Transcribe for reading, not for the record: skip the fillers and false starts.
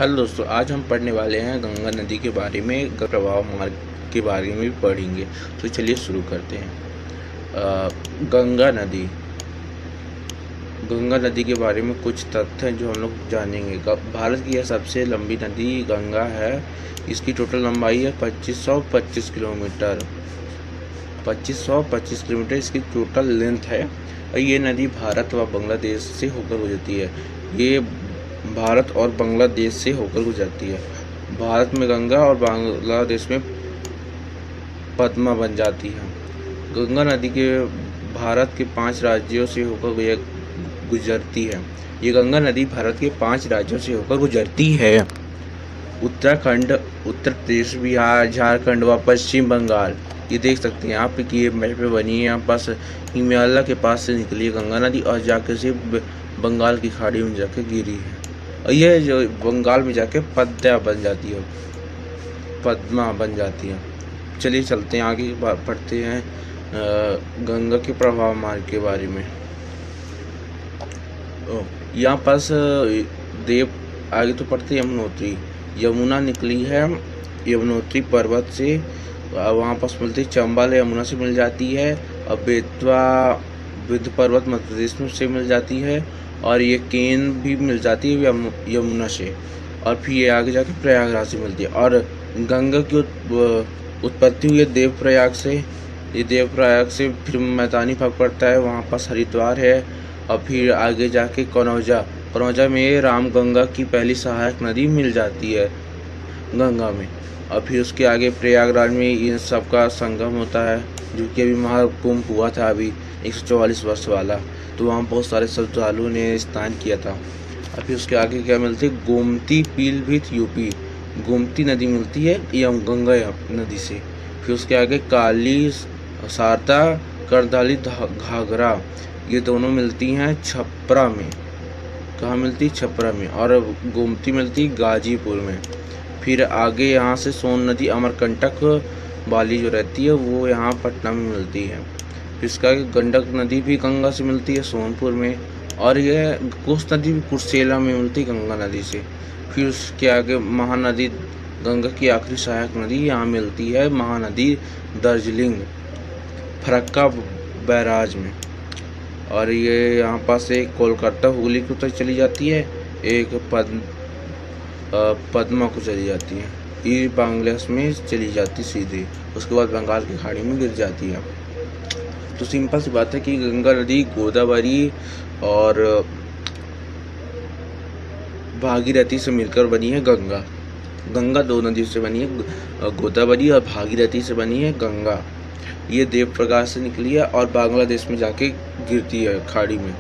Hello दोस्तों, आज हम पढ़ने वाले हैं गंगा नदी के बारे में, प्रवाह मार्ग के बारे में भी पढ़ेंगे। तो चलिए शुरू करते हैं। गंगा नदी के बारे में कुछ तथ्य हैं जो हम लोग जानेंगे। भारत की यह सबसे लंबी नदी गंगा है। इसकी टोटल लंबाई है 2525 किलोमीटर। 2525 किलोमीटर इसकी टोटल लेंथ है। और ये नदी भारत व बांग्लादेश से होकर गुजरती है। ये भारत और बांग्लादेश से होकर गुजरती है। भारत में गंगा और बांग्लादेश में पद्मा बन जाती है। गंगा नदी के भारत के 5 राज्यों से होकर गुजरती है। ये गंगा नदी भारत के 5 राज्यों से होकर गुजरती है। उत्तराखंड, उत्तर प्रदेश, बिहार, झारखंड व पश्चिम बंगाल। ये देख सकते हैं आप कि ये मैप पे बनी है। यहाँ पास हिमालय के पास से निकली है गंगा नदी और जाकर से बंगाल की खाड़ी में जाके गिरी है। और ये जो बंगाल में जाके पद्मा बन जाती है। चलिए चलते हैं आगे पढ़ते हैं गंगा के प्रवाह मार्ग के बारे में। यहाँ पास आगे तो पढ़ते यमुनोत्री। यमुना निकली है यमुनोत्री पर्वत से। वहाँ पास मिलती चंबल यमुना से मिल जाती है। और बेतवा विंध्य पर्वत मध्य प्रदेश में से मिल जाती है। और ये केन भी मिल जाती है यमुना से। और फिर ये आगे जाके प्रयागराज से मिलती है। और गंगा की उत्पत्ति हुई है देवप्रयाग से। ये देवप्रयाग से फिर मैदानी भाग पड़ता है, वहाँ पास हरिद्वार है। और फिर आगे जाके कनौजा में रामगंगा की पहली सहायक नदी मिल जाती है गंगा में। और फिर उसके आगे प्रयागराज में इन सब का संगम होता है, जो कि अभी महाकुंभ हुआ था अभी 144 वर्ष वाला। तो वहाँ बहुत सारे श्रद्धालुओं ने स्नान किया था। और फिर उसके आगे क्या मिलती है, गोमती पीलीभीत यूपी। गोमती नदी मिलती है गंगा नदी से। फिर उसके आगे काली, शारदा, करदाली, घाघरा, ये दोनों मिलती हैं छपरा में। कहाँ मिलती? छपरा में। और गोमती मिलती गाजीपुर में। फिर आगे यहाँ से सोन नदी अमरकंटक वाली जो रहती है वो यहाँ पटना में मिलती है। फिर इसका गंडक नदी भी गंगा से मिलती है सोनपुर में। और यह कोस नदी भी कुर्सेला में मिलती है गंगा नदी से। फिर उसके आगे महानदी, गंगा की आखिरी सहायक नदी यहाँ मिलती है महानदी दार्जिलिंग फरक्का बैराज में। और ये यहाँ पास एक कोलकाता हुगली को तो चली जाती है, एक पद्मा को चली जाती है। ये बांग्लादेश में चली जाती सीधे, उसके बाद बंगाल की खाड़ी में गिर जाती है। तो सिंपल सी बात है कि गंगा नदी गोदावरी और भागीरथी से मिलकर बनी है गंगा 2 नदियों से बनी है, गोदावरी और भागीरथी से बनी है गंगा। ये देवप्रयाग से निकली है और बांग्लादेश में जाके गिरती है खाड़ी में।